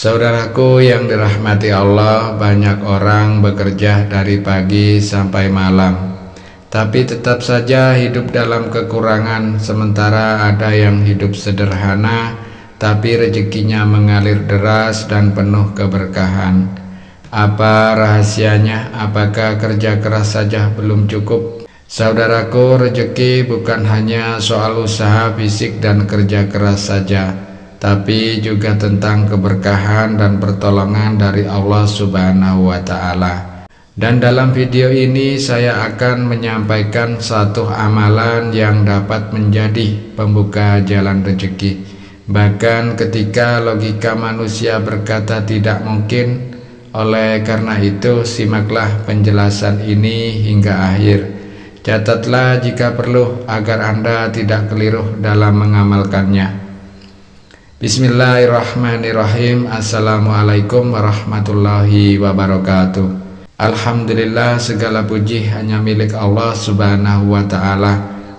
Saudaraku yang dirahmati Allah, banyak orang bekerja dari pagi sampai malam, tapi tetap saja hidup dalam kekurangan. Sementara ada yang hidup sederhana, tapi rezekinya mengalir deras dan penuh keberkahan. Apa rahasianya? Apakah kerja keras saja belum cukup? Saudaraku, rezeki bukan hanya soal usaha fisik dan kerja keras saja, tapi juga tentang keberkahan dan pertolongan dari Allah Subhanahu wa Ta'ala. Dan dalam video ini saya akan menyampaikan satu amalan yang dapat menjadi pembuka jalan rezeki. Bahkan ketika logika manusia berkata tidak mungkin. Oleh karena itu, simaklah penjelasan ini hingga akhir. Catatlah jika perlu agar Anda tidak keliru dalam mengamalkannya. Bismillahirrahmanirrahim. Assalamualaikum warahmatullahi wabarakatuh. Alhamdulillah, segala puji hanya milik Allah Subhanahu wa Ta'ala,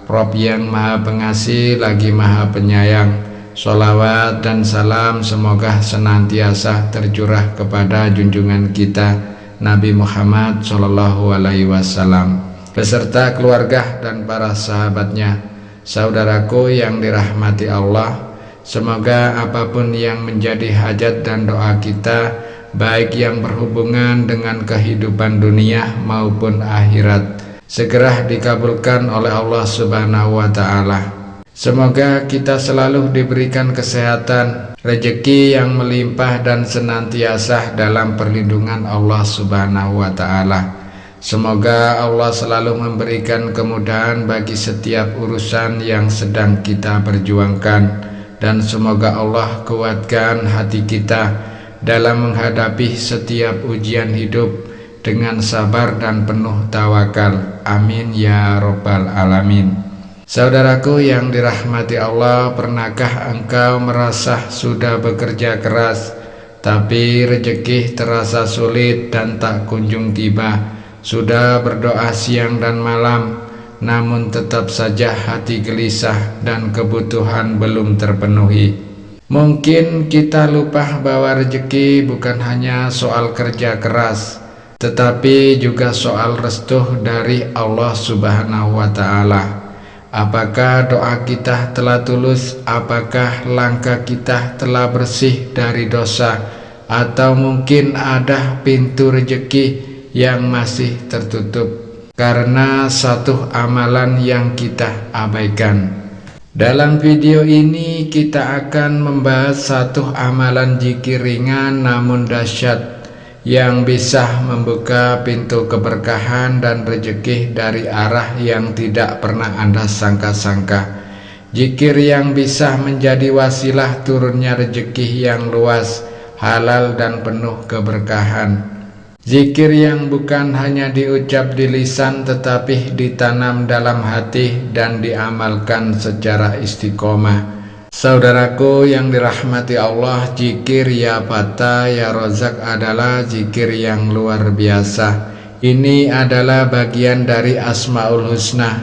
Rabb yang maha pengasih lagi maha penyayang. Sholawat dan salam semoga senantiasa tercurah kepada junjungan kita Nabi Muhammad Shallallahu Alaihi Wasallam beserta keluarga dan para sahabatnya. Saudaraku yang dirahmati Allah, semoga apapun yang menjadi hajat dan doa kita, baik yang berhubungan dengan kehidupan dunia maupun akhirat, segera dikabulkan oleh Allah Subhanahu wa Ta'ala. Semoga kita selalu diberikan kesehatan, rezeki yang melimpah dan senantiasa dalam perlindungan Allah Subhanahu wa Ta'ala. Semoga Allah selalu memberikan kemudahan bagi setiap urusan yang sedang kita perjuangkan, dan semoga Allah kuatkan hati kita dalam menghadapi setiap ujian hidup dengan sabar dan penuh tawakal. Amin ya Rabbal Alamin. Saudaraku yang dirahmati Allah, pernahkah engkau merasa sudah bekerja keras, tapi rezeki terasa sulit dan tak kunjung tiba? Sudah berdoa siang dan malam, namun tetap saja hati gelisah dan kebutuhan belum terpenuhi. Mungkin kita lupa bahwa rezeki bukan hanya soal kerja keras, tetapi juga soal restu dari Allah Subhanahu wa Ta'ala. Apakah doa kita telah tulus? Apakah langkah kita telah bersih dari dosa? Atau mungkin ada pintu rezeki yang masih tertutup karena satu amalan yang kita abaikan? Dalam video ini kita akan membahas satu amalan zikir ringan namun dahsyat yang bisa membuka pintu keberkahan dan rezeki dari arah yang tidak pernah Anda sangka-sangka. Zikir yang bisa menjadi wasilah turunnya rezeki yang luas, halal dan penuh keberkahan. Zikir yang bukan hanya diucap di lisan tetapi ditanam dalam hati dan diamalkan secara istiqomah. Saudaraku yang dirahmati Allah, zikir ya Fata ya Rozak adalah zikir yang luar biasa. Ini adalah bagian dari Asmaul Husna,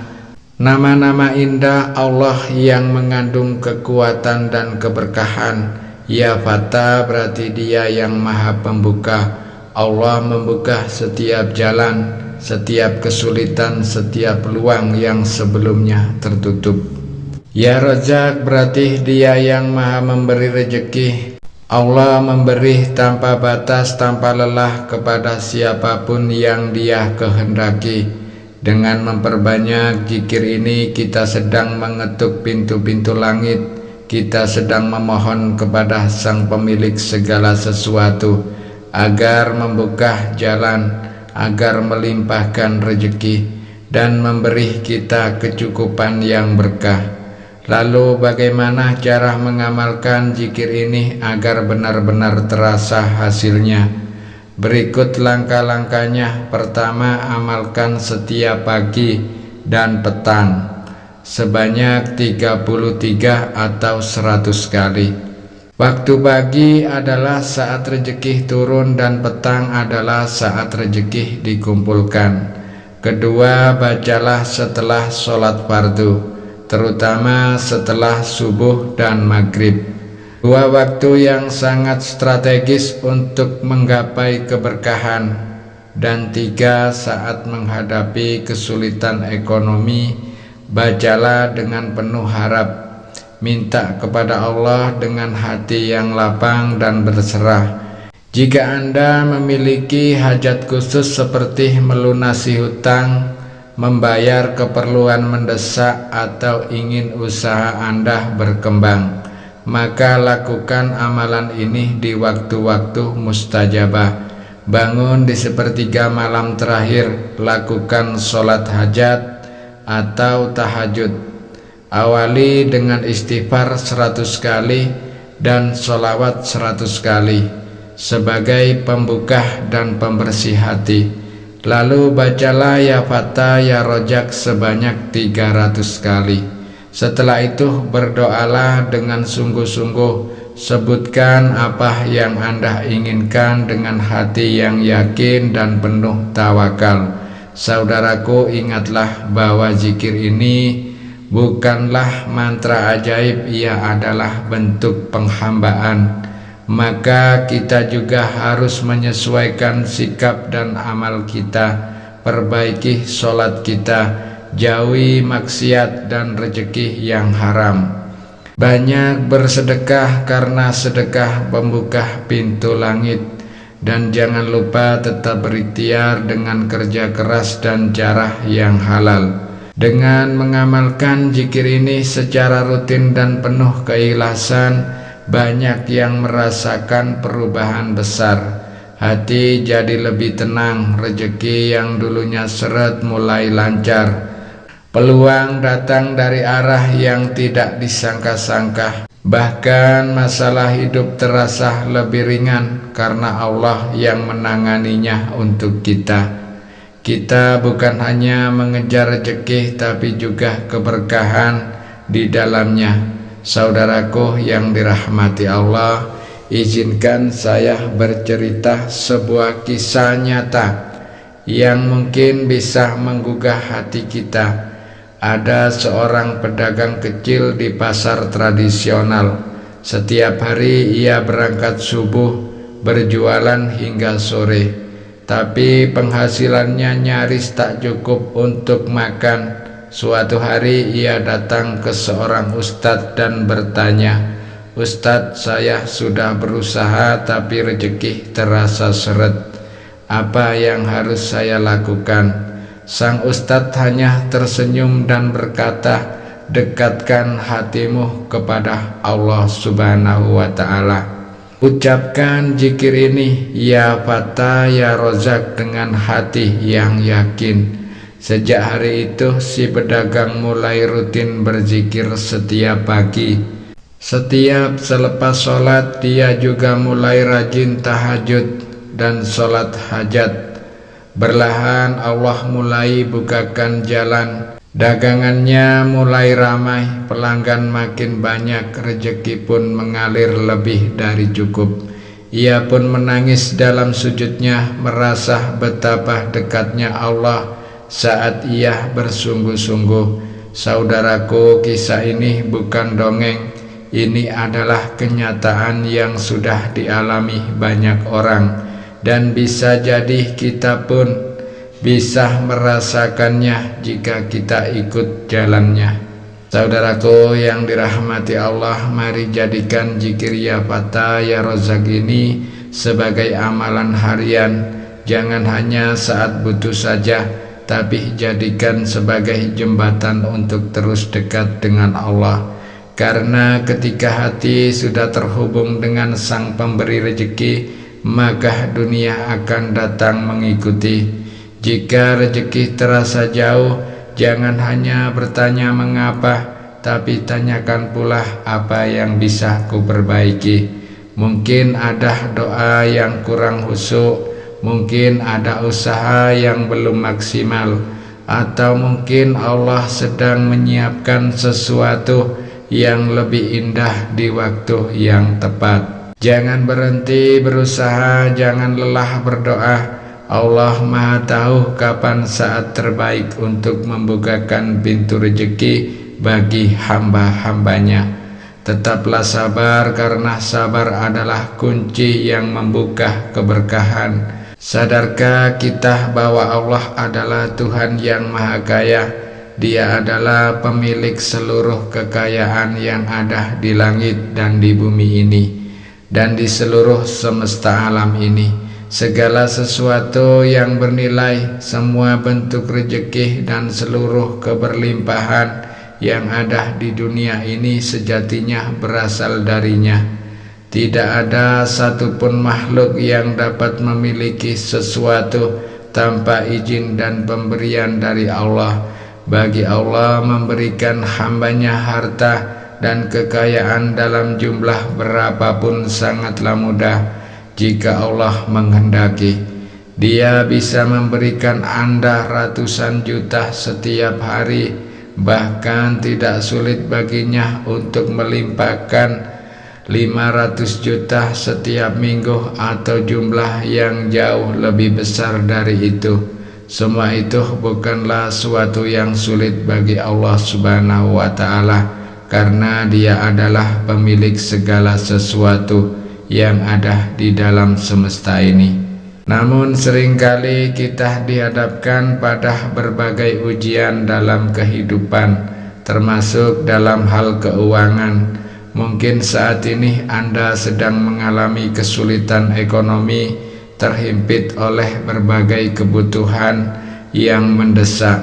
nama-nama indah Allah yang mengandung kekuatan dan keberkahan. Ya Fata berarti Dia yang maha pembuka. Allah membuka setiap jalan, setiap kesulitan, setiap peluang yang sebelumnya tertutup. Ya Razak berarti Dia yang maha memberi rezeki. Allah memberi tanpa batas, tanpa lelah kepada siapapun yang Dia kehendaki. Dengan memperbanyak zikir ini, kita sedang mengetuk pintu-pintu langit. Kita sedang memohon kepada Sang Pemilik segala sesuatu agar membuka jalan, agar melimpahkan rezeki dan memberi kita kecukupan yang berkah. Lalu bagaimana cara mengamalkan zikir ini agar benar-benar terasa hasilnya? Berikut langkah-langkahnya. Pertama, amalkan setiap pagi dan petang sebanyak 33 atau 100 kali. Waktu pagi adalah saat rezeki turun dan petang adalah saat rezeki dikumpulkan. Kedua, bacalah setelah sholat fardu, terutama setelah subuh dan maghrib. Dua waktu yang sangat strategis untuk menggapai keberkahan, dan tiga saat menghadapi kesulitan ekonomi. Bacalah dengan penuh harap, minta kepada Allah dengan hati yang lapang dan berserah. Jika Anda memiliki hajat khusus seperti melunasi hutang, membayar keperluan mendesak, atau ingin usaha Anda berkembang, maka lakukan amalan ini di waktu-waktu mustajabah. Bangun di sepertiga malam terakhir, lakukan sholat hajat atau tahajud. Awali dengan istighfar 100 kali dan sholawat 100 kali sebagai pembuka dan pembersih hati. Lalu bacalah ya Fatah ya Rojak sebanyak 300 kali. Setelah itu berdoalah dengan sungguh-sungguh, sebutkan apa yang Anda inginkan dengan hati yang yakin dan penuh tawakal. Saudaraku, ingatlah bahwa zikir ini bukanlah mantra ajaib, ia adalah bentuk penghambaan. Maka kita juga harus menyesuaikan sikap dan amal kita, perbaiki sholat kita, jauhi maksiat dan rezeki yang haram. Banyak bersedekah karena sedekah membuka pintu langit. Dan jangan lupa tetap berikhtiar dengan kerja keras dan cara yang halal. Dengan mengamalkan zikir ini secara rutin dan penuh keikhlasan, banyak yang merasakan perubahan besar. Hati jadi lebih tenang, rezeki yang dulunya seret mulai lancar. Peluang datang dari arah yang tidak disangka-sangka. Bahkan masalah hidup terasa lebih ringan karena Allah yang menanganinya untuk kita. Kita bukan hanya mengejar rezeki tapi juga keberkahan di dalamnya. Saudaraku yang dirahmati Allah, izinkan saya bercerita sebuah kisah nyata yang mungkin bisa menggugah hati kita. Ada seorang pedagang kecil di pasar tradisional. Setiap hari ia berangkat subuh, berjualan hingga sore. Tapi penghasilannya nyaris tak cukup untuk makan. Suatu hari ia datang ke seorang ustadz dan bertanya, "Ustadz, saya sudah berusaha tapi rezeki terasa seret. Apa yang harus saya lakukan?" Sang ustadz hanya tersenyum dan berkata, "Dekatkan hatimu kepada Allah Subhanahu wa Ta'ala. Ucapkan zikir ini, ya Fatah ya Rozak, dengan hati yang yakin." Sejak hari itu si pedagang mulai rutin berzikir setiap pagi. Setiap selepas sholat dia juga mulai rajin tahajud dan sholat hajat. Perlahan Allah mulai bukakan jalan, dagangannya mulai ramai, pelanggan makin banyak, rezeki pun mengalir lebih dari cukup. Ia pun menangis dalam sujudnya, merasa betapa dekatnya Allah saat ia bersungguh-sungguh. Saudaraku, kisah ini bukan dongeng, ini adalah kenyataan yang sudah dialami banyak orang. Dan bisa jadi kita pun bisa merasakannya jika kita ikut jalannya. Saudaraku yang dirahmati Allah, mari jadikan zikir ya Fatah ya Rozak ini sebagai amalan harian. Jangan hanya saat butuh saja, tapi jadikan sebagai jembatan untuk terus dekat dengan Allah. Karena ketika hati sudah terhubung dengan Sang Pemberi rezeki, maka dunia akan datang mengikuti. Jika rezeki terasa jauh, jangan hanya bertanya mengapa, tapi tanyakan pula apa yang bisa kuperbaiki. Mungkin ada doa yang kurang khusyuk, mungkin ada usaha yang belum maksimal, atau mungkin Allah sedang menyiapkan sesuatu yang lebih indah di waktu yang tepat. Jangan berhenti berusaha, jangan lelah berdoa. Allah Maha tahu kapan saat terbaik untuk membukakan pintu rezeki bagi hamba-hambanya. Tetaplah sabar, karena sabar adalah kunci yang membuka keberkahan. Sadarkah kita bahwa Allah adalah Tuhan yang Maha Kaya? Dia adalah pemilik seluruh kekayaan yang ada di langit dan di bumi ini, dan di seluruh semesta alam ini. Segala sesuatu yang bernilai, semua bentuk rejeki dan seluruh keberlimpahan yang ada di dunia ini sejatinya berasal darinya. Tidak ada satupun makhluk yang dapat memiliki sesuatu tanpa izin dan pemberian dari Allah. Bagi Allah memberikan hambanya harta dan kekayaan dalam jumlah berapapun sangatlah mudah jika Allah menghendaki. Dia bisa memberikan Anda ratusan juta setiap hari, bahkan tidak sulit baginya untuk melimpahkan 500 juta setiap minggu atau jumlah yang jauh lebih besar dari itu. Semua itu bukanlah suatu yang sulit bagi Allah Subhanahu wa Ta'ala, karena Dia adalah pemilik segala sesuatu yang ada di dalam semesta ini. Namun seringkali kita dihadapkan pada berbagai ujian dalam kehidupan, termasuk dalam hal keuangan. Mungkin saat ini Anda sedang mengalami kesulitan ekonomi, terhimpit oleh berbagai kebutuhan yang mendesak,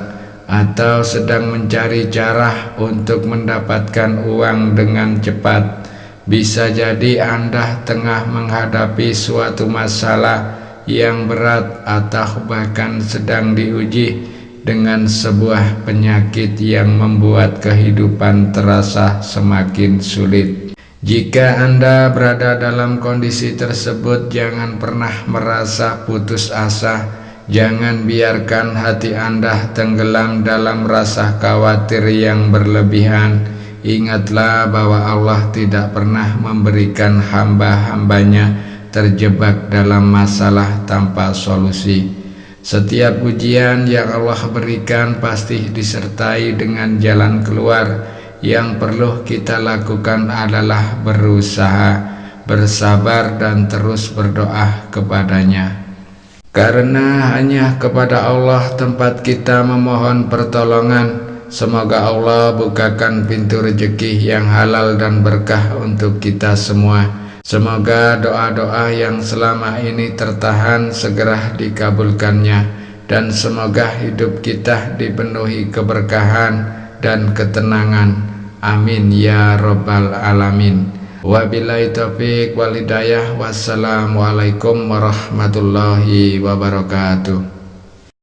atau sedang mencari cara untuk mendapatkan uang dengan cepat. Bisa jadi Anda tengah menghadapi suatu masalah yang berat, atau bahkan sedang diuji dengan sebuah penyakit yang membuat kehidupan terasa semakin sulit. Jika Anda berada dalam kondisi tersebut, jangan pernah merasa putus asa. Jangan biarkan hati Anda tenggelam dalam rasa khawatir yang berlebihan. Ingatlah bahwa Allah tidak pernah memberikan hamba-hambanya terjebak dalam masalah tanpa solusi. Setiap ujian yang Allah berikan pasti disertai dengan jalan keluar. Yang perlu kita lakukan adalah berusaha, bersabar, dan terus berdoa kepadanya. Karena hanya kepada Allah tempat kita memohon pertolongan. Semoga Allah bukakan pintu rezeki yang halal dan berkah untuk kita semua. Semoga doa-doa yang selama ini tertahan segera dikabulkannya, dan semoga hidup kita dipenuhi keberkahan dan ketenangan. Amin ya Rabbal Alamin. Wabillahi taufiq wal hidayah. Wassalamualaikum warahmatullahi wabarakatuh.